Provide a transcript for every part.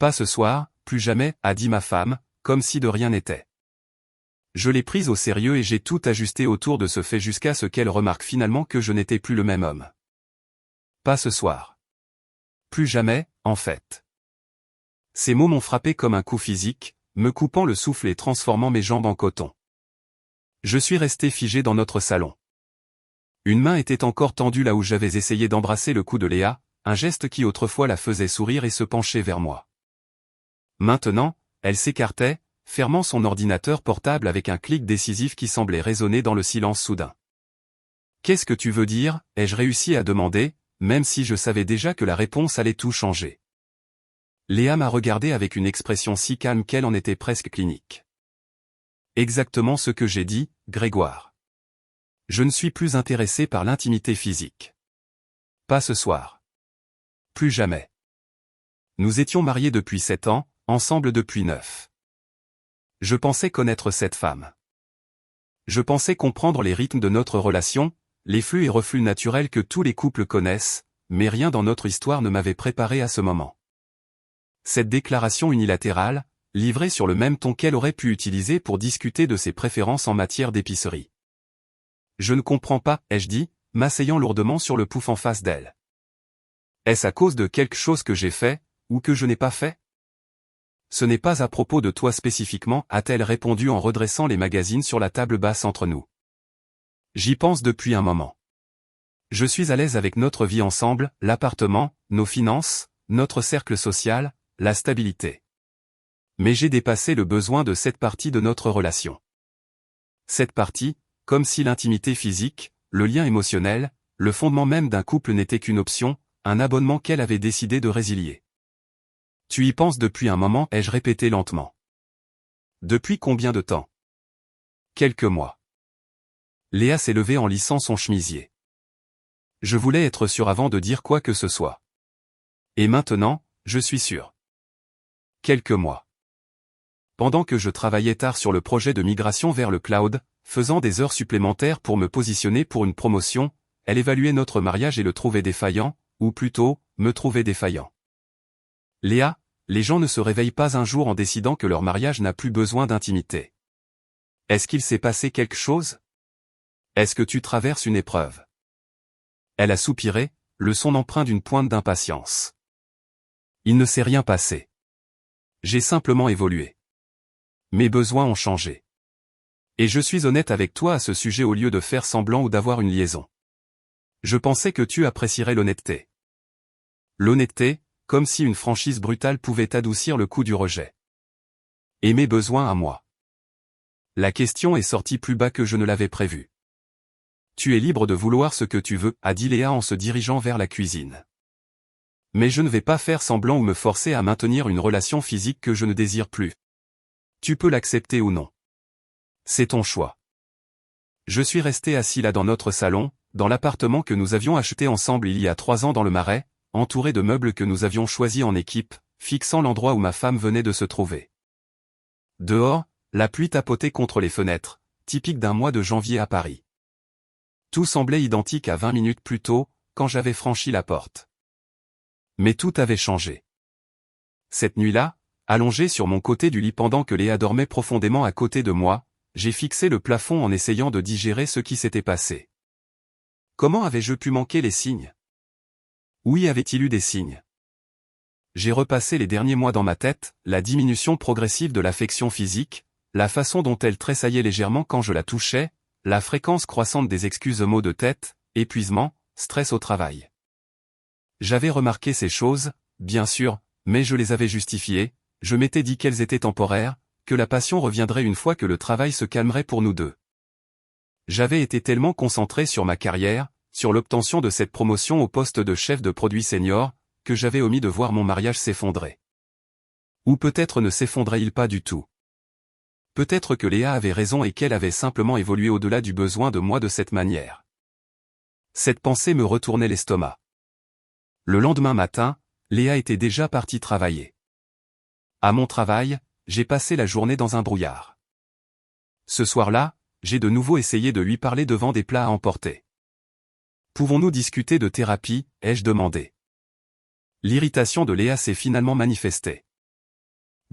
Pas ce soir, plus jamais, a dit ma femme, comme si de rien n'était. Je l'ai prise au sérieux et j'ai tout ajusté autour de ce fait jusqu'à ce qu'elle remarque finalement que je n'étais plus le même homme. Pas ce soir. Plus jamais, en fait. Ces mots m'ont frappé comme un coup physique, me coupant le souffle et transformant mes jambes en coton. Je suis resté figé dans notre salon. Une main était encore tendue là où j'avais essayé d'embrasser le cou de Léa, un geste qui autrefois la faisait sourire et se pencher vers moi. Maintenant, elle s'écartait, fermant son ordinateur portable avec un clic décisif qui semblait résonner dans le silence soudain. « Qu'est-ce que tu veux dire ?» ai-je réussi à demander, même si je savais déjà que la réponse allait tout changer. Léa m'a regardé avec une expression si calme qu'elle en était presque clinique. Exactement ce que j'ai dit, Grégoire. Je ne suis plus intéressé par l'intimité physique. Pas ce soir. Plus jamais. Nous étions mariés depuis 7 ans, ensemble depuis 9. Je pensais connaître cette femme. Je pensais comprendre les rythmes de notre relation, les flux et reflux naturels que tous les couples connaissent, mais rien dans notre histoire ne m'avait préparé à ce moment. Cette déclaration unilatérale, livrée sur le même ton qu'elle aurait pu utiliser pour discuter de ses préférences en matière d'épicerie. Je ne comprends pas, ai-je dit, m'asseyant lourdement sur le pouf en face d'elle. Est-ce à cause de quelque chose que j'ai fait, ou que je n'ai pas fait? Ce n'est pas à propos de toi spécifiquement, a-t-elle répondu en redressant les magazines sur la table basse entre nous. J'y pense depuis un moment. Je suis à l'aise avec notre vie ensemble, l'appartement, nos finances, notre cercle social, la stabilité. Mais j'ai dépassé le besoin de cette partie de notre relation. Cette partie, comme si l'intimité physique, le lien émotionnel, le fondement même d'un couple n'était qu'une option, un abonnement qu'elle avait décidé de résilier. Tu y penses depuis un moment, ai-je répété lentement. Depuis combien de temps? Quelques mois. Léa s'est levée en lissant son chemisier. Je voulais être sûr avant de dire quoi que ce soit. Et maintenant, je suis sûr. Quelques mois. Pendant que je travaillais tard sur le projet de migration vers le cloud, faisant des heures supplémentaires pour me positionner pour une promotion, elle évaluait notre mariage et le trouvait défaillant, ou plutôt, me trouvait défaillant. Léa, les gens ne se réveillent pas un jour en décidant que leur mariage n'a plus besoin d'intimité. Est-ce qu'il s'est passé quelque chose? Est-ce que tu traverses une épreuve? Elle a soupiré, le son empreint d'une pointe d'impatience. Il ne s'est rien passé. J'ai simplement évolué. Mes besoins ont changé. Et je suis honnête avec toi à ce sujet au lieu de faire semblant ou d'avoir une liaison. Je pensais que tu apprécierais l'honnêteté. L'honnêteté, comme si une franchise brutale pouvait adoucir le coup du rejet. Et mes besoins à moi. La question est sortie plus bas que je ne l'avais prévu. Tu es libre de vouloir ce que tu veux, a dit Léa en se dirigeant vers la cuisine. Mais je ne vais pas faire semblant ou me forcer à maintenir une relation physique que je ne désire plus. Tu peux l'accepter ou non. C'est ton choix. Je suis resté assis là dans notre salon, dans l'appartement que nous avions acheté ensemble il y a 3 ans dans le Marais, entouré de meubles que nous avions choisis en équipe, fixant l'endroit où ma femme venait de se trouver. Dehors, la pluie tapotait contre les fenêtres, typique d'un mois de janvier à Paris. Tout semblait identique à 20 minutes plus tôt, quand j'avais franchi la porte. Mais tout avait changé. Cette nuit-là, allongé sur mon côté du lit pendant que Léa dormait profondément à côté de moi, j'ai fixé le plafond en essayant de digérer ce qui s'était passé. Comment avais-je pu manquer les signes? Où y avait-il eu des signes? J'ai repassé les derniers mois dans ma tête, la diminution progressive de l'affection physique, la façon dont elle tressaillait légèrement quand je la touchais, la fréquence croissante des excuses aux maux de tête, épuisement, stress au travail. J'avais remarqué ces choses, bien sûr, mais je les avais justifiées, je m'étais dit qu'elles étaient temporaires, que la passion reviendrait une fois que le travail se calmerait pour nous deux. J'avais été tellement concentré sur ma carrière, sur l'obtention de cette promotion au poste de chef de produit senior, que j'avais omis de voir mon mariage s'effondrer. Ou peut-être ne s'effondrait-il pas du tout. Peut-être que Léa avait raison et qu'elle avait simplement évolué au-delà du besoin de moi de cette manière. Cette pensée me retournait l'estomac. Le lendemain matin, Léa était déjà partie travailler. À mon travail, j'ai passé la journée dans un brouillard. Ce soir-là, j'ai de nouveau essayé de lui parler devant des plats à emporter. Pouvons-nous discuter de thérapie, ai-je demandé. L'irritation de Léa s'est finalement manifestée.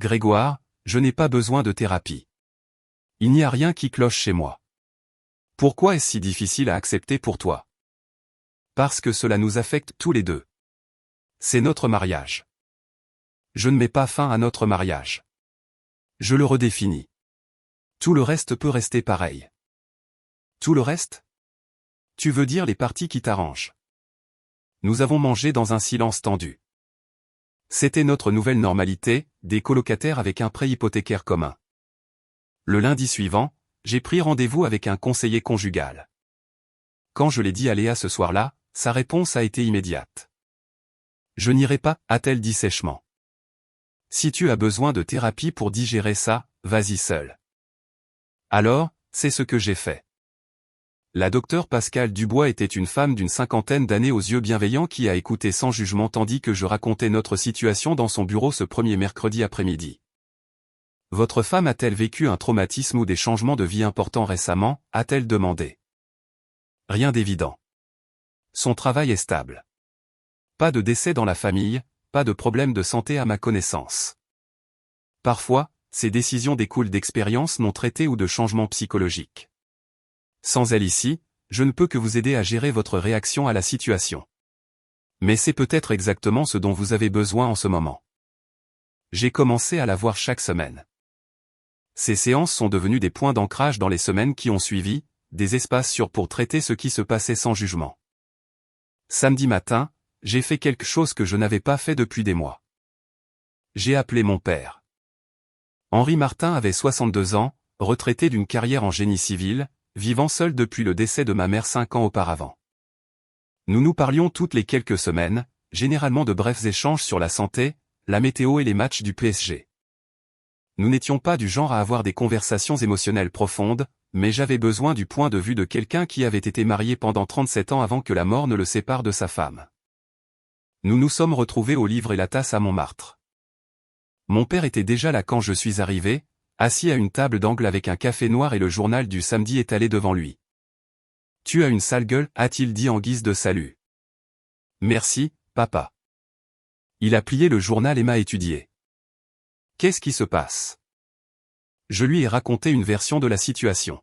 Grégoire, je n'ai pas besoin de thérapie. Il n'y a rien qui cloche chez moi. Pourquoi est-ce si difficile à accepter pour toi? Parce que cela nous affecte tous les deux. C'est notre mariage. Je ne mets pas fin à notre mariage. Je le redéfinis. Tout le reste peut rester pareil. Tout le reste? Tu veux dire les parties qui t'arrangent. Nous avons mangé dans un silence tendu. C'était notre nouvelle normalité, des colocataires avec un prêt hypothécaire commun. Le lundi suivant, j'ai pris rendez-vous avec un conseiller conjugal. Quand je l'ai dit à Léa ce soir-là, sa réponse a été immédiate. Je n'irai pas, a-t-elle dit sèchement. Si tu as besoin de thérapie pour digérer ça, vas-y seul. Alors, c'est ce que j'ai fait. La docteure Pascale Dubois était une femme d'une cinquantaine d'années aux yeux bienveillants qui a écouté sans jugement tandis que je racontais notre situation dans son bureau ce premier mercredi après-midi. Votre femme a-t-elle vécu un traumatisme ou des changements de vie importants récemment, a-t-elle demandé. Rien d'évident. Son travail est stable. Pas de décès dans la famille, pas de problème de santé à ma connaissance. Parfois, ces décisions découlent d'expériences non traitées ou de changements psychologiques. Sans elle ici, je ne peux que vous aider à gérer votre réaction à la situation. Mais c'est peut-être exactement ce dont vous avez besoin en ce moment. J'ai commencé à la voir chaque semaine. Ces séances sont devenues des points d'ancrage dans les semaines qui ont suivi, des espaces sûrs pour traiter ce qui se passait sans jugement. Samedi matin, j'ai fait quelque chose que je n'avais pas fait depuis des mois. J'ai appelé mon père. Henri Martin avait 62 ans, retraité d'une carrière en génie civil, vivant seul depuis le décès de ma mère 5 ans auparavant. Nous nous parlions toutes les quelques semaines, généralement de brefs échanges sur la santé, la météo et les matchs du PSG. Nous n'étions pas du genre à avoir des conversations émotionnelles profondes, mais j'avais besoin du point de vue de quelqu'un qui avait été marié pendant 37 ans avant que la mort ne le sépare de sa femme. Nous nous sommes retrouvés au Livre et la Tasse à Montmartre. Mon père était déjà là quand je suis arrivé, assis à une table d'angle avec un café noir et le journal du samedi étalé devant lui. « Tu as une sale gueule » a-t-il dit en guise de salut. « Merci, papa. » Il a plié le journal et m'a étudié. « Qu'est-ce qui se passe ?» Je lui ai raconté une version de la situation.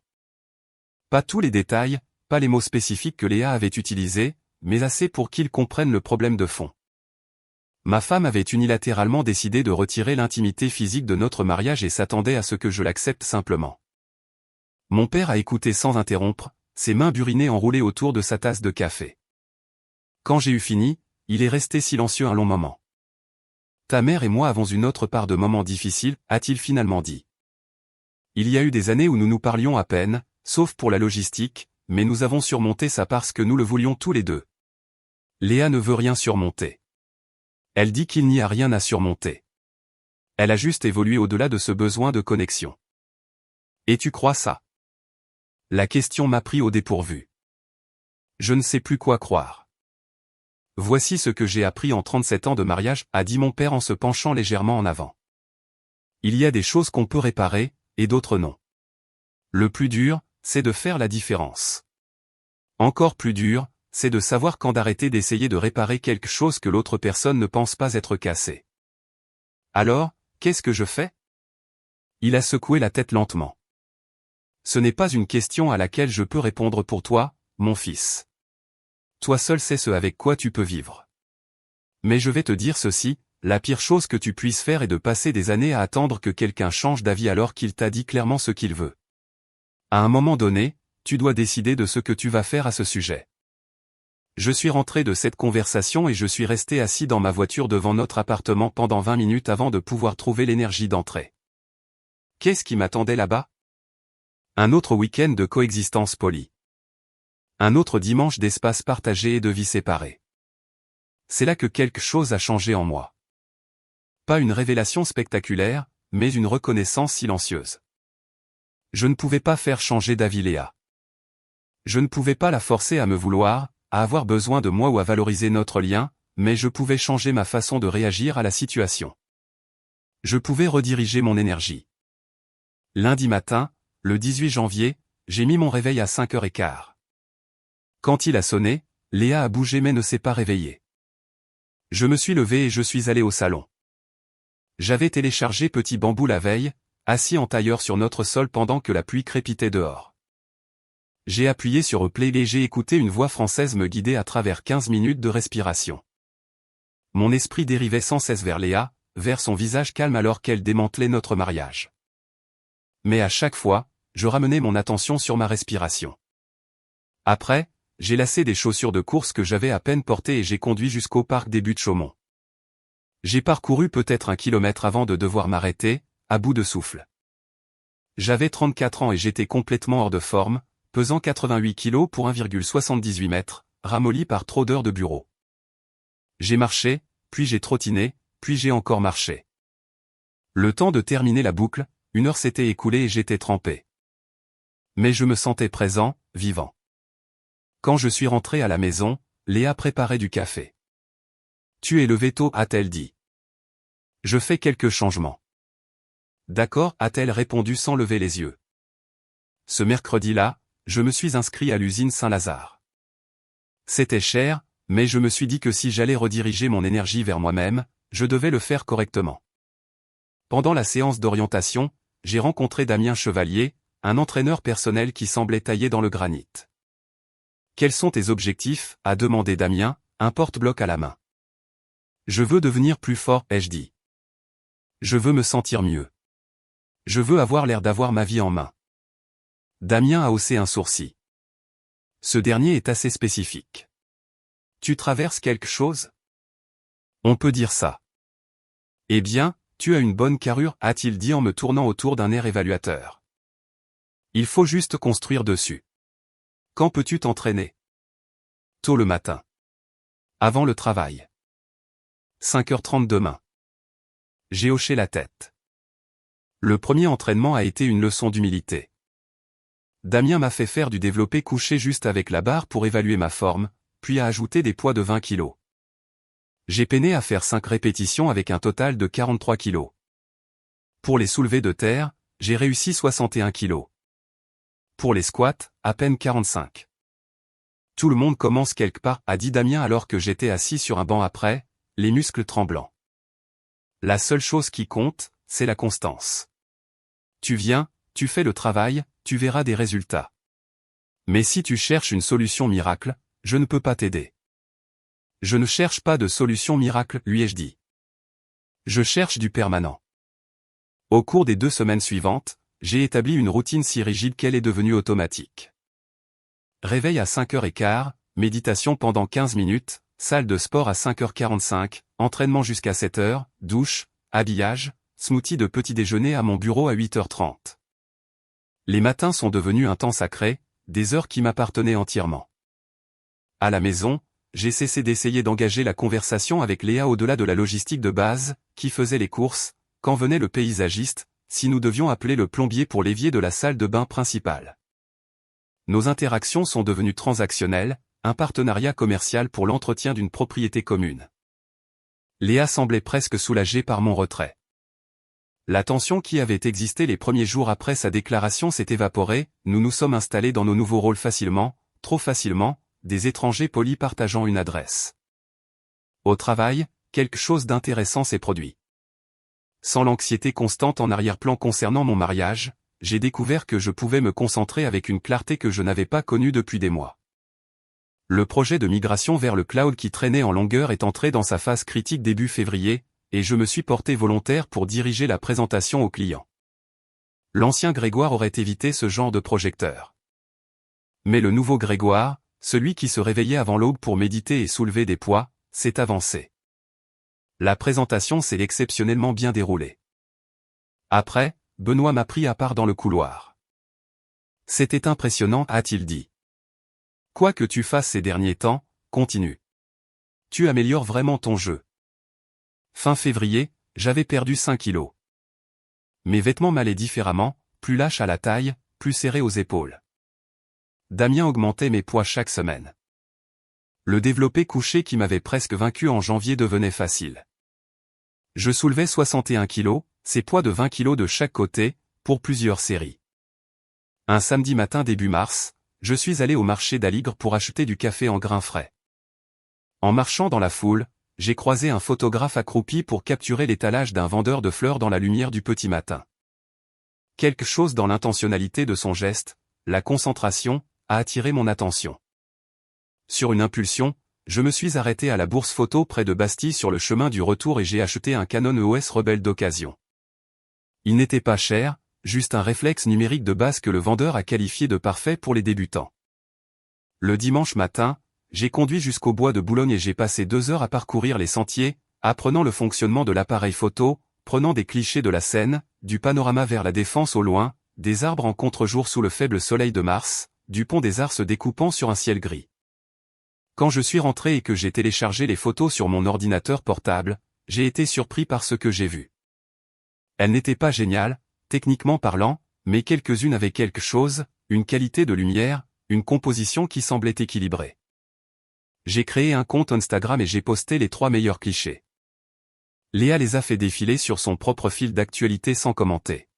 Pas tous les détails, pas les mots spécifiques que Léa avait utilisés, mais assez pour qu'il comprenne le problème de fond. Ma femme avait unilatéralement décidé de retirer l'intimité physique de notre mariage et s'attendait à ce que je l'accepte simplement. Mon père a écouté sans interrompre, ses mains burinées enroulées autour de sa tasse de café. Quand j'ai eu fini, il est resté silencieux un long moment. « Ta mère et moi avons une autre part de moments difficiles » a-t-il finalement dit. Il y a eu des années où nous nous parlions à peine, sauf pour la logistique, mais nous avons surmonté ça parce que nous le voulions tous les deux. Léa ne veut rien surmonter. Elle dit qu'il n'y a rien à surmonter. Elle a juste évolué au-delà de ce besoin de connexion. Et tu crois ça? La question m'a pris au dépourvu. Je ne sais plus quoi croire. Voici ce que j'ai appris en 37 ans de mariage, a dit mon père en se penchant légèrement en avant. Il y a des choses qu'on peut réparer, et d'autres non. Le plus dur, c'est de faire la différence. Encore plus dur, c'est de savoir quand d'arrêter d'essayer de réparer quelque chose que l'autre personne ne pense pas être cassé. Alors, qu'est-ce que je fais? Il a secoué la tête lentement. Ce n'est pas une question à laquelle je peux répondre pour toi, mon fils. Toi seul sais ce avec quoi tu peux vivre. Mais je vais te dire ceci, la pire chose que tu puisses faire est de passer des années à attendre que quelqu'un change d'avis alors qu'il t'a dit clairement ce qu'il veut. À un moment donné, tu dois décider de ce que tu vas faire à ce sujet. Je suis rentré de cette conversation et je suis resté assis dans ma voiture devant notre appartement pendant 20 minutes avant de pouvoir trouver l'énergie d'entrer. Qu'est-ce qui m'attendait là-bas? Un autre week-end de coexistence polie. Un autre dimanche d'espace partagé et de vie séparée. C'est là que quelque chose a changé en moi. Pas une révélation spectaculaire, mais une reconnaissance silencieuse. Je ne pouvais pas faire changer d'avis Léa. Je ne pouvais pas la forcer à me vouloir, à avoir besoin de moi ou à valoriser notre lien, mais je pouvais changer ma façon de réagir à la situation. Je pouvais rediriger mon énergie. Lundi matin, le 18 janvier, j'ai mis mon réveil à 5h15. Quand il a sonné, Léa a bougé mais ne s'est pas réveillée. Je me suis levé et je suis allé au salon. J'avais téléchargé Petit Bambou la veille, assis en tailleur sur notre sol pendant que la pluie crépitait dehors. J'ai appuyé sur replay et j'ai écouté une voix française me guider à travers 15 minutes de respiration. Mon esprit dérivait sans cesse vers Léa, vers son visage calme alors qu'elle démantelait notre mariage. Mais à chaque fois, je ramenais mon attention sur ma respiration. Après, j'ai lacé des chaussures de course que j'avais à peine portées et j'ai conduit jusqu'au parc des Buttes-Chaumont. J'ai parcouru peut-être 1 kilomètre avant de devoir m'arrêter, à bout de souffle. J'avais 34 ans et j'étais complètement hors de forme, pesant 88 kilos pour 1,78 mètres, ramolli par trop d'heures de bureau. J'ai marché, puis j'ai trottiné, puis j'ai encore marché. Le temps de terminer la boucle, 1 heure s'était écoulée et j'étais trempé. Mais je me sentais présent, vivant. Quand je suis rentré à la maison, Léa préparait du café. « Tu es levé tôt » a-t-elle dit. « Je fais quelques changements. »« D'accord » a-t-elle répondu sans lever les yeux. Ce mercredi-là, je me suis inscrit à l'usine Saint-Lazare. C'était cher, mais je me suis dit que si j'allais rediriger mon énergie vers moi-même, je devais le faire correctement. Pendant la séance d'orientation, j'ai rencontré Damien Chevalier, un entraîneur personnel qui semblait taillé dans le granit. « Quels sont tes objectifs » a demandé Damien, un porte-bloc à la main. « Je veux devenir plus fort » ai-je dit. « Je veux me sentir mieux. Je veux avoir l'air d'avoir ma vie en main. » Damien a haussé un sourcil. Ce dernier est assez spécifique. « Tu traverses quelque chose ?» On peut dire ça. « Eh bien, tu as une bonne carrure » a-t-il dit en me tournant autour d'un air évaluateur. « Il faut juste construire dessus. » Quand peux-tu t'entraîner? Tôt le matin. Avant le travail. 5h30 demain. J'ai hoché la tête. Le premier entraînement a été une leçon d'humilité. Damien m'a fait faire du développé couché juste avec la barre pour évaluer ma forme, puis a ajouté des poids de 20 kg. J'ai peiné à faire 5 répétitions avec un total de 43 kg. Pour les soulevés de terre, j'ai réussi 61 kg. Pour les squats, à peine 45. Tout le monde commence quelque part, a dit Damien alors que j'étais assis sur un banc après, les muscles tremblants. La seule chose qui compte, c'est la constance. Tu viens, tu fais le travail, tu verras des résultats. Mais si tu cherches une solution miracle, je ne peux pas t'aider. Je ne cherche pas de solution miracle, lui ai-je dit. Je cherche du permanent. Au cours des 2 semaines suivantes, j'ai établi une routine si rigide qu'elle est devenue automatique. Réveil à 5h15, méditation pendant 15 minutes, salle de sport à 5h45, entraînement jusqu'à 7h, douche, habillage, smoothie de petit déjeuner à mon bureau à 8h30. Les matins sont devenus un temps sacré, des heures qui m'appartenaient entièrement. À la maison, j'ai cessé d'essayer d'engager la conversation avec Léa au-delà de la logistique de base, qui faisait les courses, quand venait le paysagiste, si nous devions appeler le plombier pour l'évier de la salle de bain principale. Nos interactions sont devenues transactionnelles, un partenariat commercial pour l'entretien d'une propriété commune. Léa semblait presque soulagée par mon retrait. La tension qui avait existé les premiers jours après sa déclaration s'est évaporée, nous nous sommes installés dans nos nouveaux rôles facilement, trop facilement, des étrangers polis partageant une adresse. Au travail, quelque chose d'intéressant s'est produit. Sans l'anxiété constante en arrière-plan concernant mon mariage, j'ai découvert que je pouvais me concentrer avec une clarté que je n'avais pas connue depuis des mois. Le projet de migration vers le cloud qui traînait en longueur est entré dans sa phase critique début février, et je me suis porté volontaire pour diriger la présentation aux clients. L'ancien Grégoire aurait évité ce genre de projecteur. Mais le nouveau Grégoire, celui qui se réveillait avant l'aube pour méditer et soulever des poids, s'est avancé. La présentation s'est exceptionnellement bien déroulée. Après, Benoît m'a pris à part dans le couloir. « C'était impressionnant » a-t-il dit. « Quoi que tu fasses ces derniers temps, continue. Tu améliores vraiment ton jeu. » Fin février, j'avais perdu 5 kilos. Mes vêtements m'allaient différemment, plus lâches à la taille, plus serrés aux épaules. Damien augmentait mes poids chaque semaine. Le développé couché qui m'avait presque vaincu en janvier devenait facile. Je soulevais 61 kilos, ces poids de 20 kilos de chaque côté, pour plusieurs séries. Un samedi matin début mars, je suis allé au marché d'Aligre pour acheter du café en grains frais. En marchant dans la foule, j'ai croisé un photographe accroupi pour capturer l'étalage d'un vendeur de fleurs dans la lumière du petit matin. Quelque chose dans l'intentionnalité de son geste, la concentration, a attiré mon attention. Sur une impulsion, je me suis arrêté à la bourse photo près de Bastille sur le chemin du retour et j'ai acheté un Canon EOS Rebelle d'occasion. Il n'était pas cher, juste un réflexe numérique de base que le vendeur a qualifié de parfait pour les débutants. Le dimanche matin, j'ai conduit jusqu'au bois de Boulogne et j'ai passé 2 heures à parcourir les sentiers, apprenant le fonctionnement de l'appareil photo, prenant des clichés de la Seine, du panorama vers la Défense au loin, des arbres en contre-jour sous le faible soleil de mars, du pont des Arts se découpant sur un ciel gris. Quand je suis rentré et que j'ai téléchargé les photos sur mon ordinateur portable, j'ai été surpris par ce que j'ai vu. Elles n'étaient pas géniales, techniquement parlant, mais quelques-unes avaient quelque chose, une qualité de lumière, une composition qui semblait équilibrée. J'ai créé un compte Instagram et j'ai posté les 3 meilleurs clichés. Léa les a fait défiler sur son propre fil d'actualité sans commenter.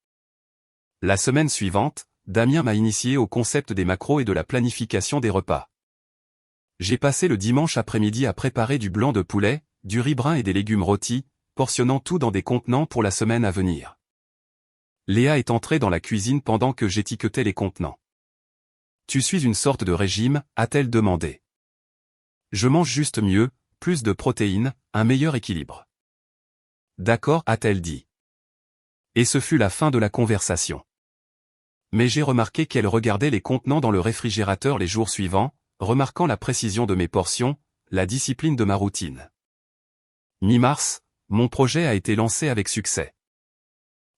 La semaine suivante, Damien m'a initié au concept des macros et de la planification des repas. J'ai passé le dimanche après-midi à préparer du blanc de poulet, du riz brun et des légumes rôtis, portionnant tout dans des contenants pour la semaine à venir. Léa est entrée dans la cuisine pendant que j'étiquetais les contenants. « Tu suis une sorte de régime ?» a-t-elle demandé. « Je mange juste mieux, plus de protéines, un meilleur équilibre. »« D'accord » a-t-elle dit. Et ce fut la fin de la conversation. Mais j'ai remarqué qu'elle regardait les contenants dans le réfrigérateur les jours suivants, remarquant la précision de mes portions, la discipline de ma routine. Mi-mars, mon projet a été lancé avec succès.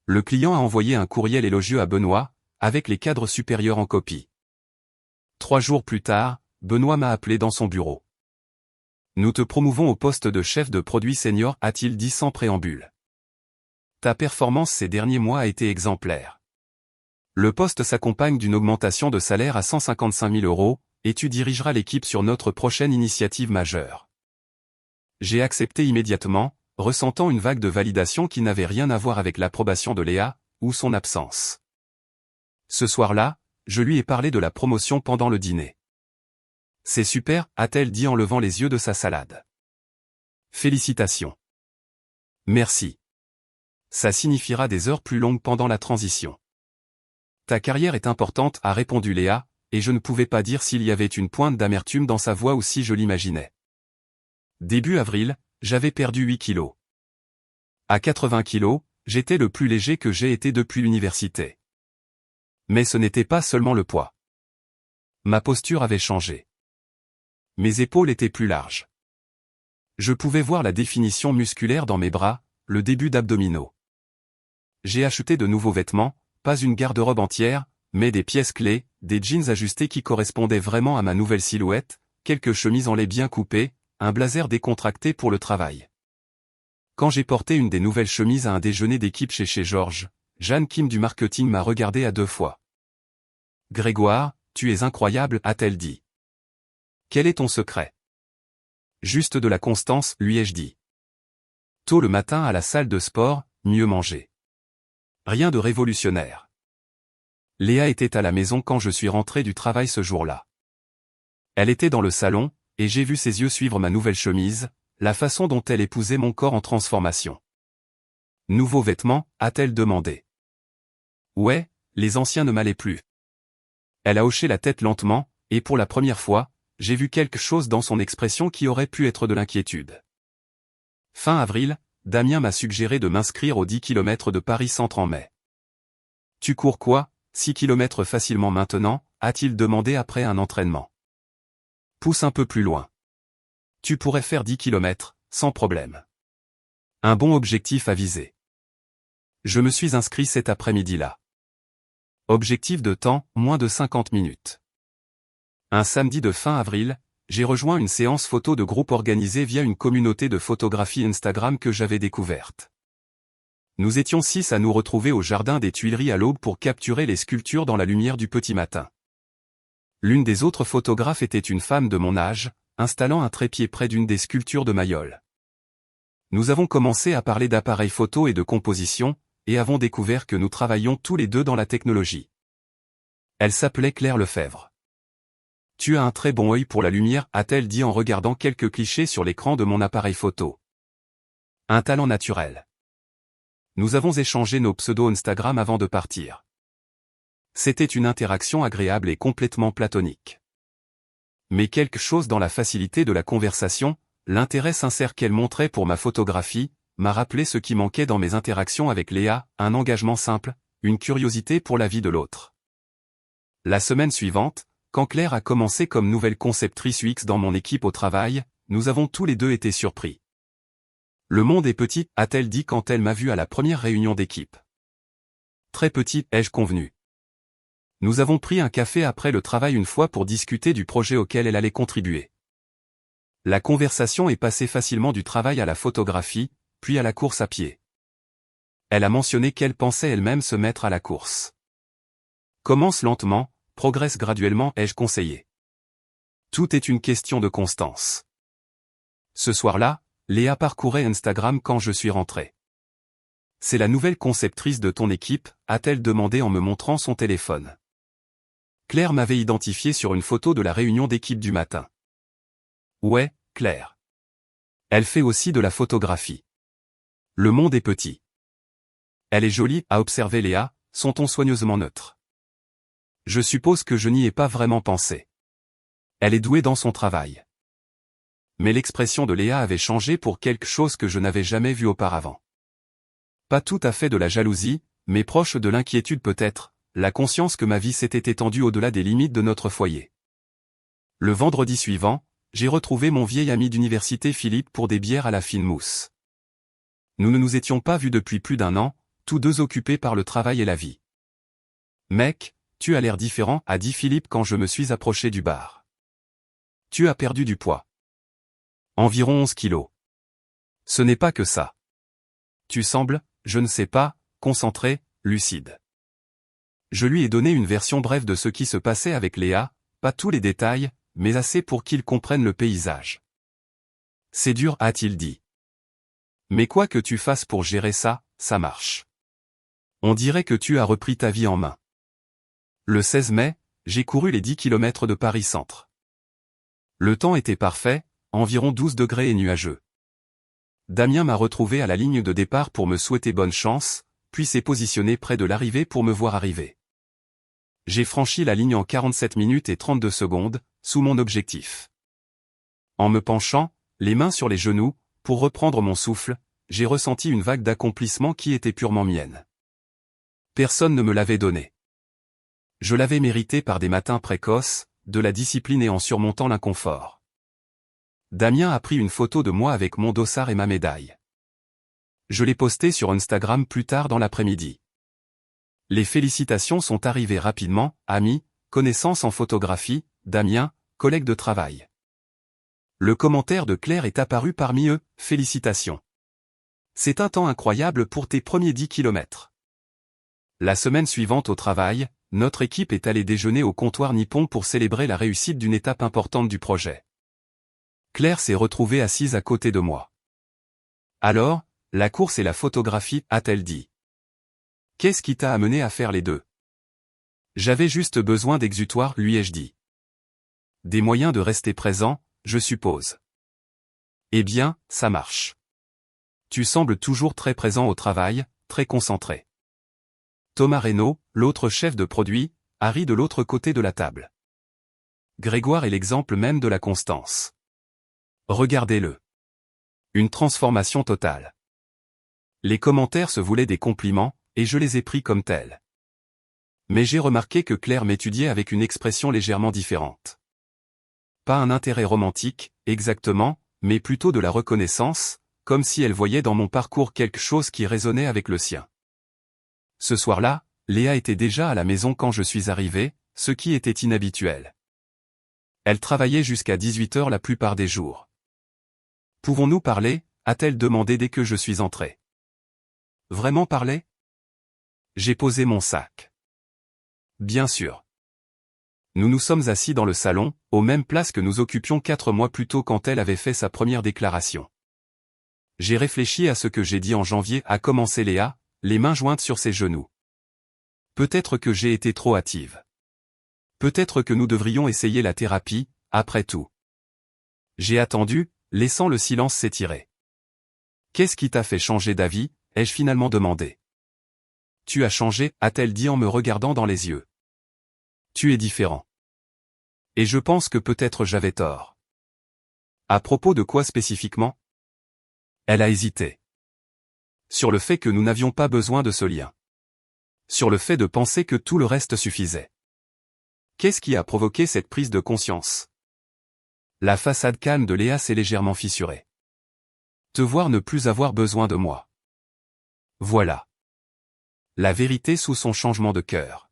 Le client a envoyé un courriel élogieux à Benoît, avec les cadres supérieurs en copie. 3 jours plus tard, Benoît m'a appelé dans son bureau. « Nous te promouvons au poste de chef de produit senior » a-t-il dit sans préambule. « Ta performance ces derniers mois a été exemplaire. Le poste s'accompagne d'une augmentation de salaire à 155 000 €, et tu dirigeras l'équipe sur notre prochaine initiative majeure. » J'ai accepté immédiatement, ressentant une vague de validation qui n'avait rien à voir avec l'approbation de Léa, ou son absence. Ce soir-là, je lui ai parlé de la promotion pendant le dîner. « C'est super » a-t-elle dit en levant les yeux de sa salade. « Félicitations. »« Merci. Ça signifiera des heures plus longues pendant la transition. »« Ta carrière est importante » a répondu Léa, et je ne pouvais pas dire s'il y avait une pointe d'amertume dans sa voix ou si je l'imaginais. Début avril, j'avais perdu 8 kilos. À 80 kilos, j'étais le plus léger que j'ai été depuis l'université. Mais ce n'était pas seulement le poids. Ma posture avait changé. Mes épaules étaient plus larges. Je pouvais voir la définition musculaire dans mes bras, le début d'abdominaux. J'ai acheté de nouveaux vêtements, pas une garde-robe entière, mais des pièces clés, des jeans ajustés qui correspondaient vraiment à ma nouvelle silhouette, quelques chemises en lait bien coupées, un blazer décontracté pour le travail. Quand j'ai porté une des nouvelles chemises à un déjeuner d'équipe chez Georges, Jeanne Kim du marketing m'a regardé à 2 fois. « Grégoire, tu es incroyable » a-t-elle dit. « Quel est ton secret ?»« Juste de la constance » lui ai-je dit. Tôt le matin à la salle de sport, mieux manger. Rien de révolutionnaire. Léa était à la maison quand je suis rentré du travail ce jour-là. Elle était dans le salon, et j'ai vu ses yeux suivre ma nouvelle chemise, la façon dont elle épousait mon corps en transformation. « Nouveaux vêtements » a-t-elle demandé. « Ouais, les anciens ne m'allaient plus. » Elle a hoché la tête lentement, et pour la première fois, j'ai vu quelque chose dans son expression qui aurait pu être de l'inquiétude. Fin avril, Damien m'a suggéré de m'inscrire aux 10 km de Paris-Centre en mai. « Tu cours quoi, 6 km facilement maintenant » a-t-il demandé après un entraînement. « Pousse un peu plus loin. Tu pourrais faire 10 km, sans problème. Un bon objectif à viser. » Je me suis inscrit cet après-midi-là. Objectif de temps, moins de 50 minutes. Un samedi de fin avril, j'ai rejoint une séance photo de groupe organisée via une communauté de photographie Instagram que j'avais découverte. Nous étions 6 à nous retrouver au jardin des Tuileries à l'aube pour capturer les sculptures dans la lumière du petit matin. L'une des autres photographes était une femme de mon âge, installant un trépied près d'une des sculptures de Mayol. Nous avons commencé à parler d'appareils photo et de composition, et avons découvert que nous travaillions tous les deux dans la technologie. Elle s'appelait Claire Lefebvre. « Tu as un très bon œil pour la lumière, a-t-elle dit en regardant quelques clichés sur l'écran de mon appareil photo. Un talent naturel. Nous avons échangé nos pseudos Instagram avant de partir. C'était une interaction agréable et complètement platonique. Mais quelque chose dans la facilité de la conversation, l'intérêt sincère qu'elle montrait pour ma photographie, m'a rappelé ce qui manquait dans mes interactions avec Léa, un engagement simple, une curiosité pour la vie de l'autre. La semaine suivante, quand Claire a commencé comme nouvelle conceptrice UX dans mon équipe au travail, nous avons tous les deux été surpris. Le monde est petit, a-t-elle dit quand elle m'a vu à la première réunion d'équipe. Très petit, ai-je convenu. Nous avons pris un café après le travail une fois pour discuter du projet auquel elle allait contribuer. La conversation est passée facilement du travail à la photographie, puis à la course à pied. Elle a mentionné qu'elle pensait elle-même se mettre à la course. Commence lentement, progresse graduellement, ai-je conseillé. Tout est une question de constance. Ce soir-là, Léa parcourait Instagram quand je suis rentré. C'est la nouvelle conceptrice de ton équipe, a-t-elle demandé en me montrant son téléphone. Claire m'avait identifié sur une photo de la réunion d'équipe du matin. Ouais, Claire. Elle fait aussi de la photographie. Le monde est petit. Elle est jolie, a observé Léa, son ton soigneusement neutre. Je suppose que je n'y ai pas vraiment pensé. Elle est douée dans son travail. Mais l'expression de Léa avait changé pour quelque chose que je n'avais jamais vu auparavant. Pas tout à fait de la jalousie, mais proche de l'inquiétude peut-être, la conscience que ma vie s'était étendue au-delà des limites de notre foyer. Le vendredi suivant, j'ai retrouvé mon vieil ami d'université Philippe pour des bières à la fine mousse. Nous ne nous étions pas vus depuis plus d'1 an, tous deux occupés par le travail et la vie. Mec, tu as l'air différent, a dit Philippe quand je me suis approché du bar. Tu as perdu du poids. Environ 11 kilos. Ce n'est pas que ça. Tu sembles, je ne sais pas, concentré, lucide. Je lui ai donné une version brève de ce qui se passait avec Léa, pas tous les détails, mais assez pour qu'il comprenne le paysage. C'est dur, a-t-il dit. Mais quoi que tu fasses pour gérer ça, ça marche. On dirait que tu as repris ta vie en main. Le 16 mai, j'ai couru les 10 km de Paris-Centre. Le temps était parfait, environ 12 degrés et nuageux. Damien m'a retrouvé à la ligne de départ pour me souhaiter bonne chance, puis s'est positionné près de l'arrivée pour me voir arriver. J'ai franchi la ligne en 47 minutes et 32 secondes, sous mon objectif. En me penchant, les mains sur les genoux, pour reprendre mon souffle, j'ai ressenti une vague d'accomplissement qui était purement mienne. Personne ne me l'avait donnée. Je l'avais mérité par des matins précoces, de la discipline et en surmontant l'inconfort. Damien a pris une photo de moi avec mon dossard et ma médaille. Je l'ai postée sur Instagram plus tard dans l'après-midi. Les félicitations sont arrivées rapidement, amis, connaissances en photographie, Damien, collègue de travail. Le commentaire de Claire est apparu parmi eux, félicitations. C'est un temps incroyable pour tes premiers 10 km. La semaine suivante au travail, notre équipe est allée déjeuner au comptoir nippon pour célébrer la réussite d'une étape importante du projet. Claire s'est retrouvée assise à côté de moi. Alors, la course et la photographie, a-t-elle dit. Qu'est-ce qui t'a amené à faire les deux? J'avais juste besoin d'exutoire, lui ai-je dit. Des moyens de rester présent, je suppose. Eh bien, ça marche. Tu sembles toujours très présent au travail, très concentré. Thomas Reynaud, l'autre chef de produit, a ri de l'autre côté de la table. Grégoire est l'exemple même de la constance. Regardez-le. Une transformation totale. Les commentaires se voulaient des compliments, et je les ai pris comme tels. Mais j'ai remarqué que Claire m'étudiait avec une expression légèrement différente. Pas un intérêt romantique, exactement, mais plutôt de la reconnaissance, comme si elle voyait dans mon parcours quelque chose qui résonnait avec le sien. Ce soir-là, Léa était déjà à la maison quand je suis arrivé, ce qui était inhabituel. Elle travaillait jusqu'à 18h la plupart des jours. Pouvons-nous parler, a-t-elle demandé dès que je suis entré. Vraiment parler? J'ai posé mon sac. Bien sûr. Nous nous sommes assis dans le salon, aux mêmes places que nous occupions 4 mois plus tôt quand elle avait fait sa première déclaration. J'ai réfléchi à ce que j'ai dit en janvier, a commencé Léa, les mains jointes sur ses genoux. Peut-être que j'ai été trop hâtive. Peut-être que nous devrions essayer la thérapie, après tout. J'ai attendu, laissant le silence s'étirer. Qu'est-ce qui t'a fait changer d'avis, ai-je finalement demandé. Tu as changé, a-t-elle dit en me regardant dans les yeux. Tu es différent. Et je pense que peut-être j'avais tort. À propos de quoi spécifiquement? Elle a hésité. Sur le fait que nous n'avions pas besoin de ce lien. Sur le fait de penser que tout le reste suffisait. Qu'est-ce qui a provoqué cette prise de conscience? La façade calme de Léa s'est légèrement fissurée. Te voir ne plus avoir besoin de moi. Voilà. La vérité sous son changement de cœur.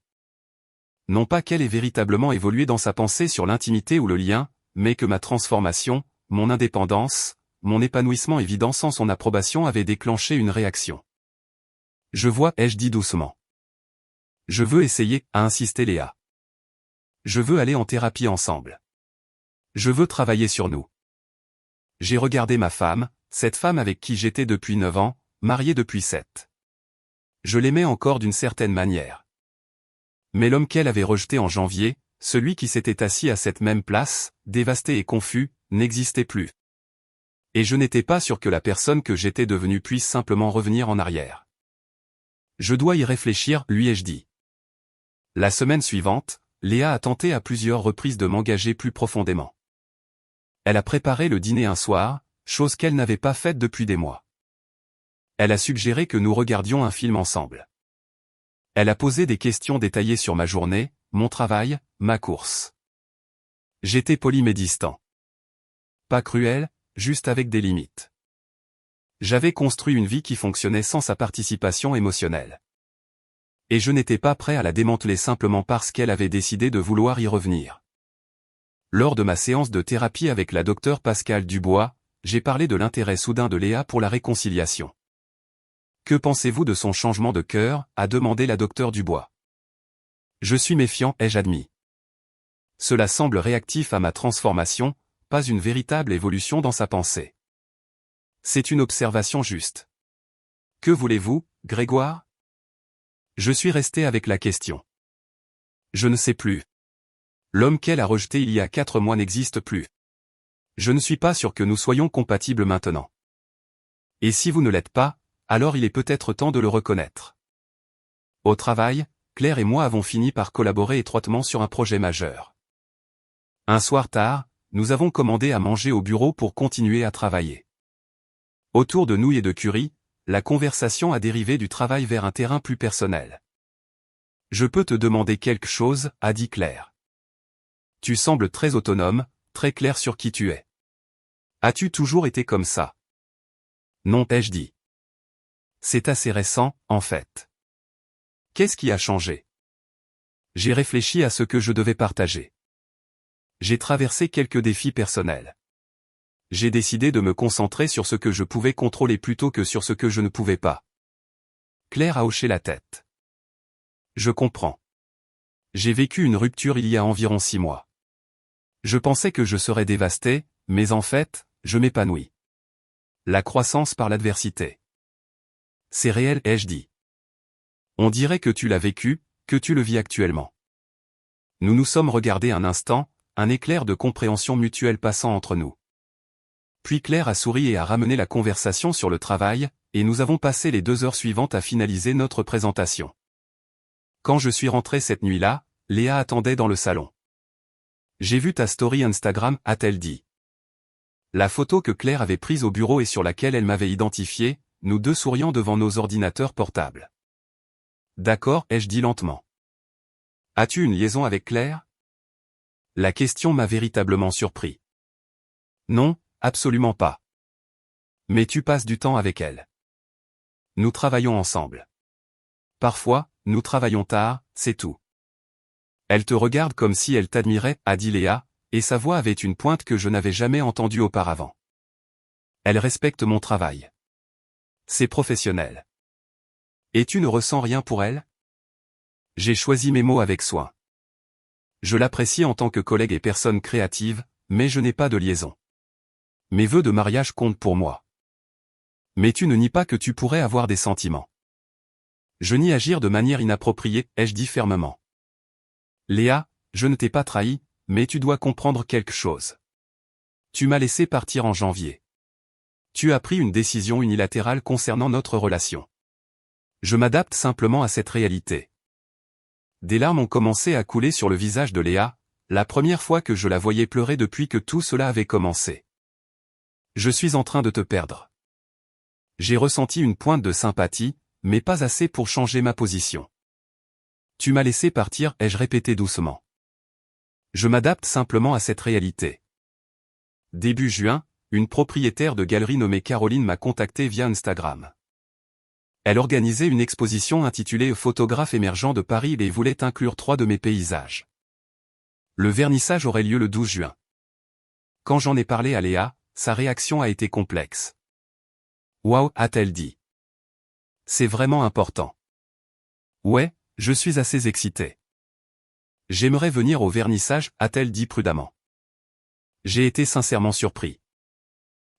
Non pas qu'elle ait véritablement évolué dans sa pensée sur l'intimité ou le lien, mais que ma transformation, mon indépendance, mon épanouissement évident sans son approbation avait déclenché une réaction. Je vois, ai-je dit doucement. Je veux essayer, a insisté Léa. Je veux aller en thérapie ensemble. Je veux travailler sur nous. J'ai regardé ma femme, cette femme avec qui j'étais depuis 9 ans, mariée depuis 7. Je l'aimais encore d'une certaine manière. Mais l'homme qu'elle avait rejeté en janvier, celui qui s'était assis à cette même place, dévasté et confus, n'existait plus. Et je n'étais pas sûr que la personne que j'étais devenue puisse simplement revenir en arrière. Je dois y réfléchir, lui ai-je dit. La semaine suivante, Léa a tenté à plusieurs reprises de m'engager plus profondément. Elle a préparé le dîner un soir, chose qu'elle n'avait pas faite depuis des mois. Elle a suggéré que nous regardions un film ensemble. Elle a posé des questions détaillées sur ma journée, mon travail, ma course. J'étais poli mais distant. Pas cruel, juste avec des limites. J'avais construit une vie qui fonctionnait sans sa participation émotionnelle. Et je n'étais pas prêt à la démanteler simplement parce qu'elle avait décidé de vouloir y revenir. Lors de ma séance de thérapie avec la docteure Pascale Dubois, j'ai parlé de l'intérêt soudain de Léa pour la réconciliation. Que pensez-vous de son changement de cœur, a demandé la docteure Dubois. Je suis méfiant, ai-je admis. Cela semble réactif à ma transformation, pas une véritable évolution dans sa pensée. C'est une observation juste. Que voulez-vous, Grégoire? Je suis resté avec la question. Je ne sais plus. L'homme qu'elle a rejeté il y a 4 mois n'existe plus. Je ne suis pas sûr que nous soyons compatibles maintenant. Et si vous ne l'êtes pas, alors il est peut-être temps de le reconnaître. Au travail, Claire et moi avons fini par collaborer étroitement sur un projet majeur. Un soir tard, nous avons commandé à manger au bureau pour continuer à travailler. Autour de nouilles et de curry, la conversation a dérivé du travail vers un terrain plus personnel. Je peux te demander quelque chose, a dit Claire. Tu sembles très autonome, très clair sur qui tu es. As-tu toujours été comme ça? Non, ai-je dit. C'est assez récent, en fait. Qu'est-ce qui a changé? J'ai réfléchi à ce que je devais partager. J'ai traversé quelques défis personnels. J'ai décidé de me concentrer sur ce que je pouvais contrôler plutôt que sur ce que je ne pouvais pas. Claire a hoché la tête. Je comprends. J'ai vécu une rupture il y a environ 6 mois. Je pensais que je serais dévasté, mais en fait, je m'épanouis. La croissance par l'adversité. C'est réel, ai-je dit. On dirait que tu l'as vécu, que tu le vis actuellement. Nous nous sommes regardés un instant, un éclair de compréhension mutuelle passant entre nous. Puis Claire a souri et a ramené la conversation sur le travail, et nous avons passé les 2 heures suivantes à finaliser notre présentation. Quand je suis rentré cette nuit-là, Léa attendait dans le salon. J'ai vu ta story Instagram, a-t-elle dit. La photo que Claire avait prise au bureau et sur laquelle elle m'avait identifié, nous deux souriant devant nos ordinateurs portables. D'accord, ai-je dit lentement. As-tu une liaison avec Claire? La question m'a véritablement surpris. Non, absolument pas. Mais tu passes du temps avec elle. Nous travaillons ensemble. Parfois, nous travaillons tard, c'est tout. Elle te regarde comme si elle t'admirait, a dit Léa, et sa voix avait une pointe que je n'avais jamais entendue auparavant. Elle respecte mon travail. C'est professionnel. Et tu ne ressens rien pour elle? J'ai choisi mes mots avec soin. Je l'apprécie en tant que collègue et personne créative, mais je n'ai pas de liaison. Mes vœux de mariage comptent pour moi. Mais tu ne nies pas que tu pourrais avoir des sentiments. Je nie agir de manière inappropriée, ai-je dit fermement. Léa, je ne t'ai pas trahi, mais tu dois comprendre quelque chose. Tu m'as laissé partir en janvier. Tu as pris une décision unilatérale concernant notre relation. Je m'adapte simplement à cette réalité. Des larmes ont commencé à couler sur le visage de Léa, la première fois que je la voyais pleurer depuis que tout cela avait commencé. Je suis en train de te perdre. J'ai ressenti une pointe de sympathie, mais pas assez pour changer ma position. Tu m'as laissé partir, ai-je répété doucement. Je m'adapte simplement à cette réalité. Début juin, une propriétaire de galerie nommée Caroline m'a contacté via Instagram. Elle organisait une exposition intitulée Photographe émergent de Paris et voulait inclure 3 de mes paysages. Le vernissage aurait lieu le 12 juin. Quand j'en ai parlé à Léa, sa réaction a été complexe. Waouh, a-t-elle dit. C'est vraiment important. Ouais, je suis assez excitée. J'aimerais venir au vernissage, a-t-elle dit prudemment. J'ai été sincèrement surpris.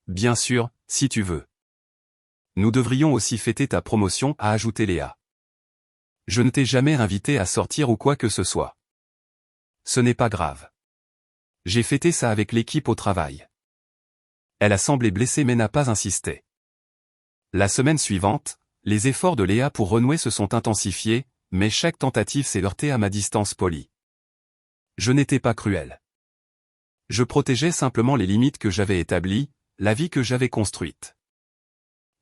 Bien sûr, si tu veux. Nous devrions aussi fêter ta promotion, a ajouté Léa. Je ne t'ai jamais invité à sortir ou quoi que ce soit. Ce n'est pas grave. J'ai fêté ça avec l'équipe au travail. Elle a semblé blessée mais n'a pas insisté. La semaine suivante, les efforts de Léa pour renouer se sont intensifiés, mais chaque tentative s'est heurtée à ma distance polie. Je n'étais pas cruel. Je protégeais simplement les limites que j'avais établies, la vie que j'avais construite.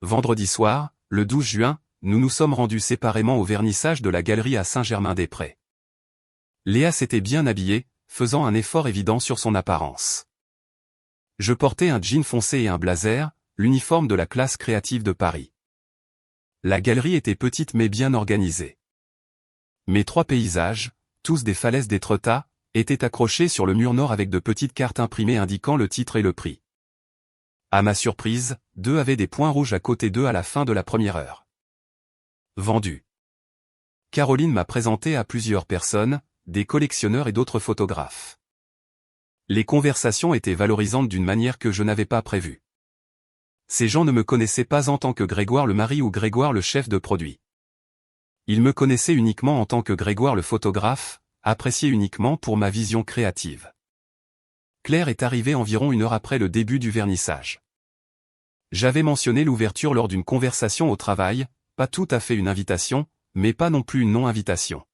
Vendredi soir, le 12 juin, nous nous sommes rendus séparément au vernissage de la galerie à Saint-Germain-des-Prés. Léa s'était bien habillée, faisant un effort évident sur son apparence. Je portais un jean foncé et un blazer, l'uniforme de la classe créative de Paris. La galerie était petite mais bien organisée. Mes 3 paysages, tous des falaises d'Étretat, étaient accrochés sur le mur nord avec de petites cartes imprimées indiquant le titre et le prix. À ma surprise, 2 avaient des points rouges à côté d'eux à la fin de la première heure. Vendu. Caroline m'a présenté à plusieurs personnes, des collectionneurs et d'autres photographes. Les conversations étaient valorisantes d'une manière que je n'avais pas prévue. Ces gens ne me connaissaient pas en tant que Grégoire le mari ou Grégoire le chef de produit. Ils me connaissaient uniquement en tant que Grégoire le photographe, apprécié uniquement pour ma vision créative. Claire est arrivée environ 1 heure après le début du vernissage. J'avais mentionné l'ouverture lors d'une conversation au travail, pas tout à fait une invitation, mais pas non plus une non-invitation.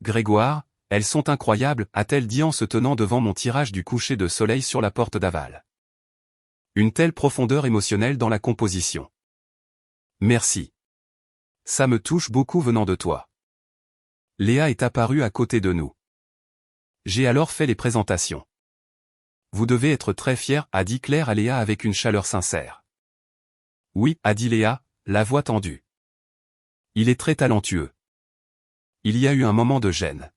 Grégoire, elles sont incroyables, a-t-elle dit en se tenant devant mon tirage du coucher de soleil sur la porte d'aval. Une telle profondeur émotionnelle dans la composition. Merci. Ça me touche beaucoup venant de toi. Léa est apparue à côté de nous. J'ai alors fait les présentations. Vous devez être très fiers, a dit Claire à Léa avec une chaleur sincère. Oui, a dit Léa, la voix tendue. Il est très talentueux. Il y a eu un moment de gêne.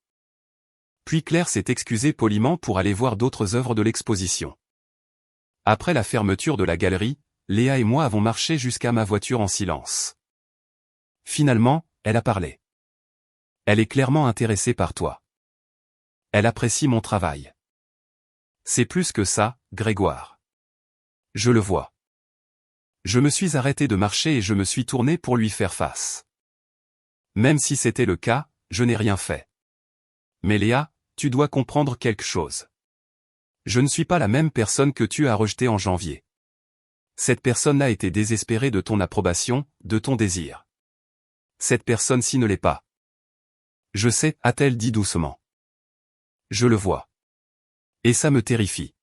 Puis Claire s'est excusée poliment pour aller voir d'autres œuvres de l'exposition. Après la fermeture de la galerie, Léa et moi avons marché jusqu'à ma voiture en silence. Finalement, elle a parlé. Elle est clairement intéressée par toi. Elle apprécie mon travail. C'est plus que ça, Grégoire. Je le vois. Je me suis arrêté de marcher et je me suis tourné pour lui faire face. Même si c'était le cas, je n'ai rien fait. Mais Léa, tu dois comprendre quelque chose. Je ne suis pas la même personne que tu as rejetée en janvier. Cette personne-là était désespérée de ton approbation, de ton désir. Cette personne-ci ne l'est pas. Je sais, a-t-elle dit doucement. Je le vois. Et ça me terrifie.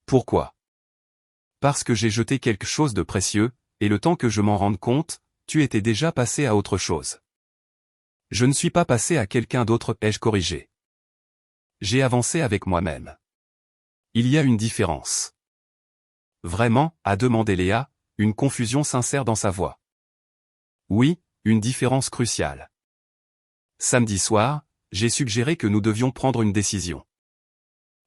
Pourquoi? Parce que j'ai jeté quelque chose de précieux, et le temps que je m'en rende compte, tu étais déjà passé à autre chose. Je ne suis pas passé à quelqu'un d'autre, ai-je corrigé. J'ai avancé avec moi-même. Il y a une différence. Vraiment, a demandé Léa, une confusion sincère dans sa voix. Oui, une différence cruciale. Samedi soir, j'ai suggéré que nous devions prendre une décision.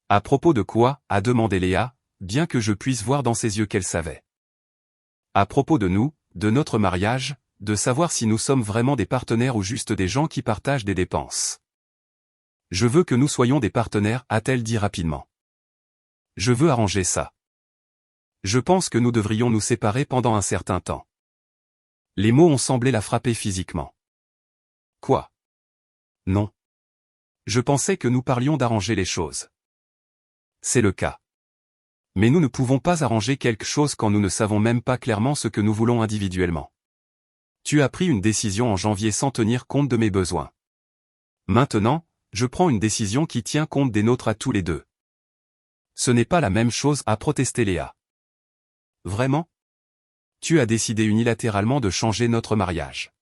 À propos de quoi, a demandé Léa, bien que je puisse voir dans ses yeux qu'elle savait. À propos de nous, de notre mariage, de savoir si nous sommes vraiment des partenaires ou juste des gens qui partagent des dépenses. Je veux que nous soyons des partenaires, a-t-elle dit rapidement. Je veux arranger ça. Je pense que nous devrions nous séparer pendant un certain temps. Les mots ont semblé la frapper physiquement. Quoi? Non. Je pensais que nous parlions d'arranger les choses. C'est le cas. Mais nous ne pouvons pas arranger quelque chose quand nous ne savons même pas clairement ce que nous voulons individuellement. Tu as pris une décision en janvier sans tenir compte de mes besoins. Maintenant, je prends une décision qui tient compte des nôtres à tous les deux. Ce n'est pas la même chose, a protesté Léa. Vraiment? Tu as décidé unilatéralement de changer notre mariage.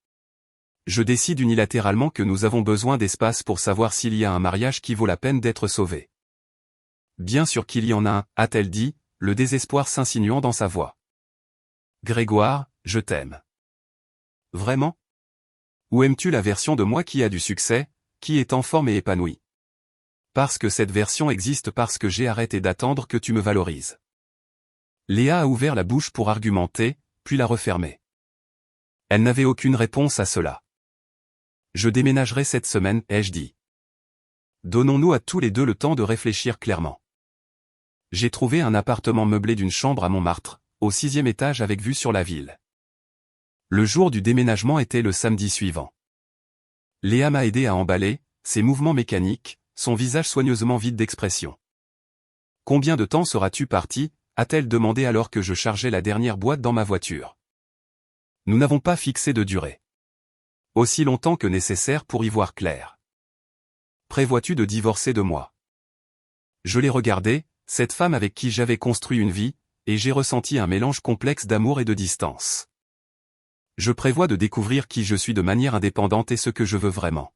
Je décide unilatéralement que nous avons besoin d'espace pour savoir s'il y a un mariage qui vaut la peine d'être sauvé. Bien sûr qu'il y en a un, a-t-elle dit, le désespoir s'insinuant dans sa voix. Grégoire, je t'aime. Vraiment? Ou aimes-tu la version de moi qui a du succès, qui est en forme et épanouie? Parce que cette version existe parce que j'ai arrêté d'attendre que tu me valorises. Léa a ouvert la bouche pour argumenter, puis l'a refermée. Elle n'avait aucune réponse à cela. Je déménagerai cette semaine, ai-je dit. Donnons-nous à tous les deux le temps de réfléchir clairement. J'ai trouvé un appartement meublé d'une chambre à Montmartre, au 6e étage avec vue sur la ville. Le jour du déménagement était le samedi suivant. Léa m'a aidé à emballer, ses mouvements mécaniques, son visage soigneusement vide d'expression. Combien de temps seras-tu parti, a-t-elle demandé alors que je chargeais la dernière boîte dans ma voiture. Nous n'avons pas fixé de durée. Aussi longtemps que nécessaire pour y voir clair. Prévois-tu de divorcer de moi? Je l'ai regardée, cette femme avec qui j'avais construit une vie, et j'ai ressenti un mélange complexe d'amour et de distance. Je prévois de découvrir qui je suis de manière indépendante et ce que je veux vraiment.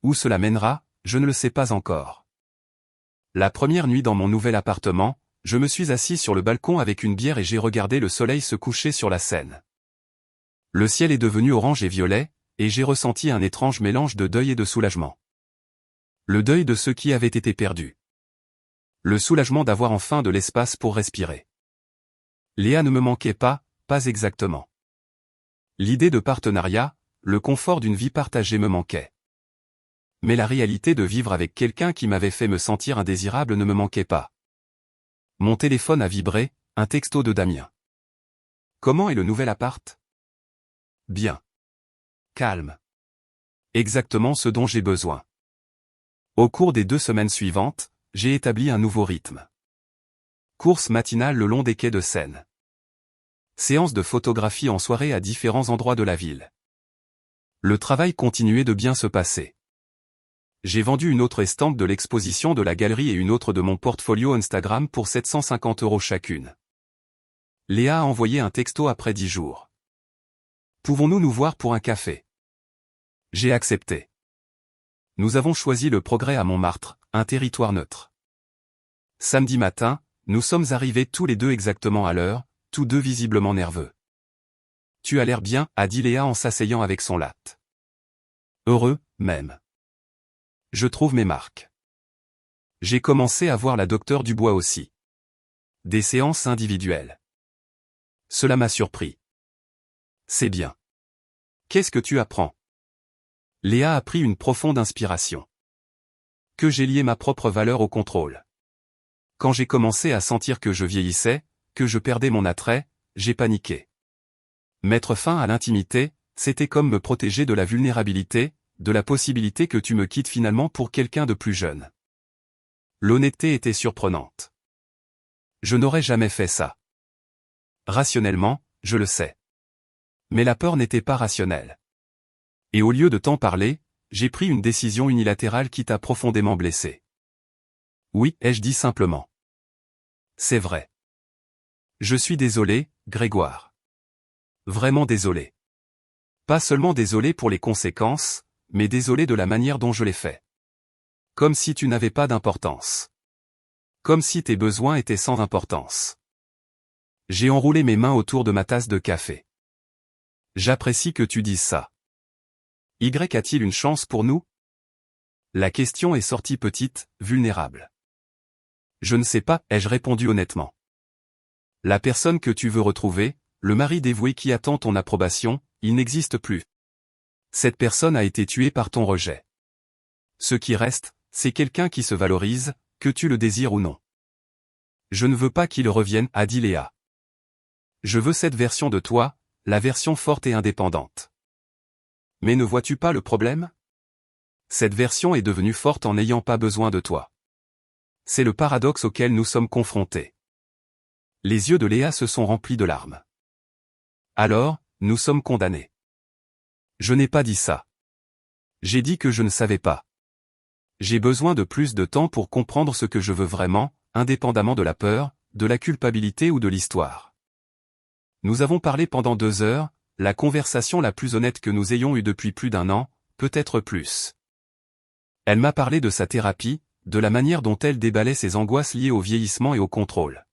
Où cela mènera, je ne le sais pas encore. La première nuit dans mon nouvel appartement, je me suis assis sur le balcon avec une bière et j'ai regardé le soleil se coucher sur la Seine. Le ciel est devenu orange et violet, et j'ai ressenti un étrange mélange de deuil et de soulagement. Le deuil de ceux qui avaient été perdus. Le soulagement d'avoir enfin de l'espace pour respirer. Léa ne me manquait pas exactement. L'idée de partenariat, le confort d'une vie partagée me manquait. Mais la réalité de vivre avec quelqu'un qui m'avait fait me sentir indésirable ne me manquait pas. Mon téléphone a vibré, un texto de Damien. Comment est le nouvel appart? Bien. Calme. Exactement ce dont j'ai besoin. Au cours des 2 semaines suivantes, j'ai établi un nouveau rythme. Course matinale le long des quais de Seine. Séance de photographie en soirée à différents endroits de la ville. Le travail continuait de bien se passer. J'ai vendu une autre estampe de l'exposition de la galerie et une autre de mon portfolio Instagram pour 750 € chacune. Léa a envoyé un texto après 10 jours. Pouvons-nous nous voir pour un café? J'ai accepté. Nous avons choisi le Progrès à Montmartre, un territoire neutre. Samedi matin, nous sommes arrivés tous les deux exactement à l'heure, tous deux visiblement nerveux. Tu as l'air bien, a dit Léa en s'asseyant avec son latte. Heureux, même. Je trouve mes marques. J'ai commencé à voir la docteure Dubois aussi. Des séances individuelles. Cela m'a surpris. C'est bien. Qu'est-ce que tu apprends? Léa a pris une profonde inspiration. Que j'ai lié ma propre valeur au contrôle. Quand j'ai commencé à sentir que je vieillissais, que je perdais mon attrait, j'ai paniqué. Mettre fin à l'intimité, c'était comme me protéger de la vulnérabilité, de la possibilité que tu me quittes finalement pour quelqu'un de plus jeune. L'honnêteté était surprenante. Je n'aurais jamais fait ça. Rationnellement, je le sais. Mais la peur n'était pas rationnelle. Et au lieu de t'en parler, j'ai pris une décision unilatérale qui t'a profondément blessé. Oui, ai-je dit simplement. C'est vrai. Je suis désolé, Grégoire. Vraiment désolé. Pas seulement désolé pour les conséquences, mais désolé de la manière dont je l'ai fait. Comme si tu n'avais pas d'importance. Comme si tes besoins étaient sans importance. J'ai enroulé mes mains autour de ma tasse de café. J'apprécie que tu dises ça. Y a-t-il une chance pour nous? La question est sortie petite, vulnérable. Je ne sais pas, ai-je répondu honnêtement. La personne que tu veux retrouver, le mari dévoué qui attend ton approbation, il n'existe plus. Cette personne a été tuée par ton rejet. Ce qui reste, c'est quelqu'un qui se valorise, que tu le désires ou non. Je ne veux pas qu'il revienne, a dit Léa. Je veux cette version de toi, la version forte et indépendante. Mais ne vois-tu pas le problème? Cette version est devenue forte en n'ayant pas besoin de toi. C'est le paradoxe auquel nous sommes confrontés. Les yeux de Léa se sont remplis de larmes. Alors, nous sommes condamnés. Je n'ai pas dit ça. J'ai dit que je ne savais pas. J'ai besoin de plus de temps pour comprendre ce que je veux vraiment, indépendamment de la peur, de la culpabilité ou de l'histoire. Nous avons parlé pendant 2 heures, la conversation la plus honnête que nous ayons eue depuis plus d'1 an, peut-être plus. Elle m'a parlé de sa thérapie, de la manière dont elle déballait ses angoisses liées au vieillissement et au contrôle.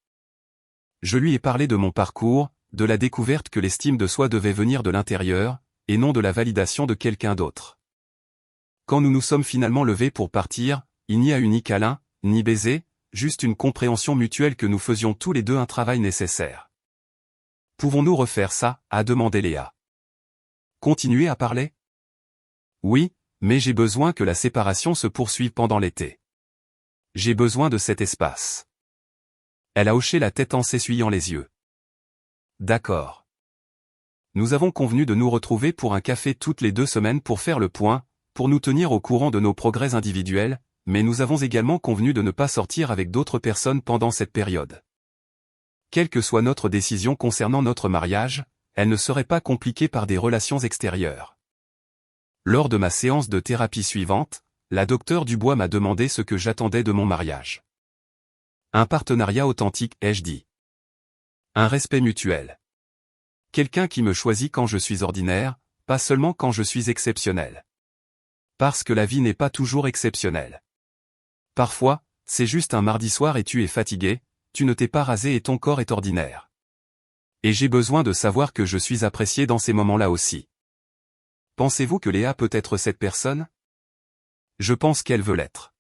Je lui ai parlé de mon parcours, de la découverte que l'estime de soi devait venir de l'intérieur, et non de la validation de quelqu'un d'autre. Quand nous nous sommes finalement levés pour partir, il n'y a eu ni câlin, ni baiser, juste une compréhension mutuelle que nous faisions tous les deux un travail nécessaire. Pouvons-nous refaire ça, a demandé Léa. Continuer à parler? Oui, mais j'ai besoin que la séparation se poursuive pendant l'été. J'ai besoin de cet espace. Elle a hoché la tête en s'essuyant les yeux. D'accord. Nous avons convenu de nous retrouver pour un café toutes les 2 semaines pour faire le point, pour nous tenir au courant de nos progrès individuels, mais nous avons également convenu de ne pas sortir avec d'autres personnes pendant cette période. Quelle que soit notre décision concernant notre mariage, elle ne serait pas compliquée par des relations extérieures. Lors de ma séance de thérapie suivante, la docteure Dubois m'a demandé ce que j'attendais de mon mariage. Un partenariat authentique, ai-je dit. Un respect mutuel. Quelqu'un qui me choisit quand je suis ordinaire, pas seulement quand je suis exceptionnel. Parce que la vie n'est pas toujours exceptionnelle. Parfois, c'est juste un mardi soir et tu es fatigué, tu ne t'es pas rasé et ton corps est ordinaire. Et j'ai besoin de savoir que je suis apprécié dans ces moments-là aussi. Pensez-vous que Léa peut être cette personne? Je pense qu'elle veut l'être.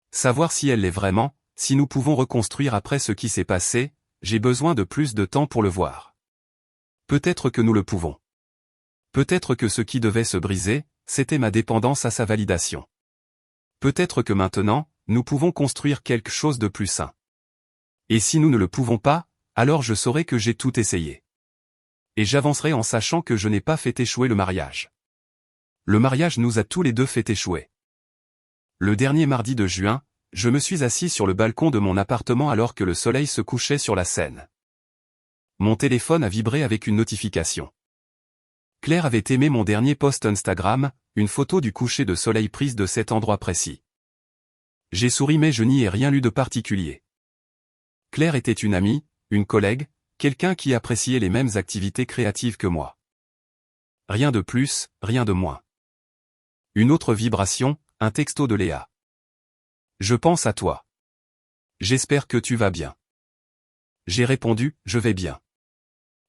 Savoir si elle l'est vraiment, si nous pouvons reconstruire après ce qui s'est passé, j'ai besoin de plus de temps pour le voir. Peut-être que nous le pouvons. Peut-être que ce qui devait se briser, c'était ma dépendance à sa validation. Peut-être que maintenant, nous pouvons construire quelque chose de plus sain. Et si nous ne le pouvons pas, alors je saurai que j'ai tout essayé. Et j'avancerai en sachant que je n'ai pas fait échouer le mariage. Le mariage nous a tous les deux fait échouer. Le dernier mardi de juin, je me suis assis sur le balcon de mon appartement alors que le soleil se couchait sur la Seine. Mon téléphone a vibré avec une notification. Claire avait aimé mon dernier post Instagram, une photo du coucher de soleil prise de cet endroit précis. J'ai souri mais je n'y ai rien lu de particulier. Claire était une amie, une collègue, quelqu'un qui appréciait les mêmes activités créatives que moi. Rien de plus, rien de moins. Une autre vibration, un texto de Léa. Je pense à toi. J'espère que tu vas bien. J'ai répondu, je vais bien.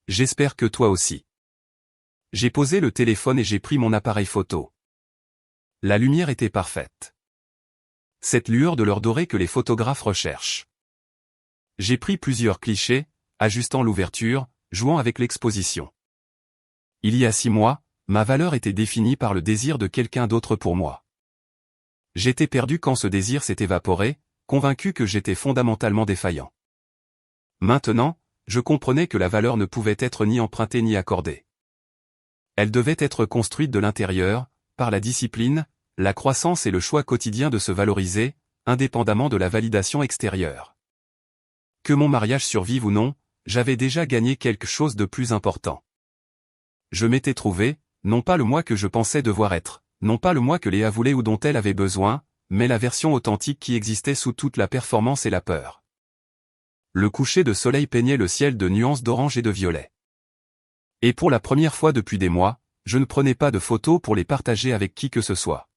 J'espère que toi aussi. J'ai posé le téléphone et j'ai pris mon appareil photo. La lumière était parfaite. Cette lueur de l'or doré que les photographes recherchent. J'ai pris plusieurs clichés, ajustant l'ouverture, jouant avec l'exposition. Il y a 6 mois, ma valeur était définie par le désir de quelqu'un d'autre pour moi. J'étais perdu quand ce désir s'est évaporé, convaincu que j'étais fondamentalement défaillant. Maintenant, je comprenais que la valeur ne pouvait être ni empruntée ni accordée. Elle devait être construite de l'intérieur, par la discipline, la croissance et le choix quotidien de se valoriser, indépendamment de la validation extérieure. Que mon mariage survive ou non, j'avais déjà gagné quelque chose de plus important. Je m'étais trouvé, non pas le moi que je pensais devoir être, non pas le moi que Léa voulait ou dont elle avait besoin, mais la version authentique qui existait sous toute la performance et la peur. Le coucher de soleil peignait le ciel de nuances d'orange et de violet. Et pour la première fois depuis des mois, je ne prenais pas de photos pour les partager avec qui que ce soit.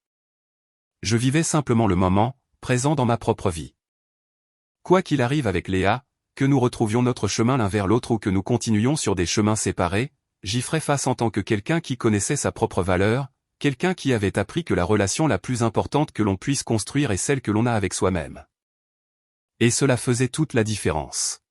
Je vivais simplement le moment, présent dans ma propre vie. Quoi qu'il arrive avec Léa, que nous retrouvions notre chemin l'un vers l'autre ou que nous continuions sur des chemins séparés, j'y ferais face en tant que quelqu'un qui connaissait sa propre valeur, quelqu'un qui avait appris que la relation la plus importante que l'on puisse construire est celle que l'on a avec soi-même. Et cela faisait toute la différence.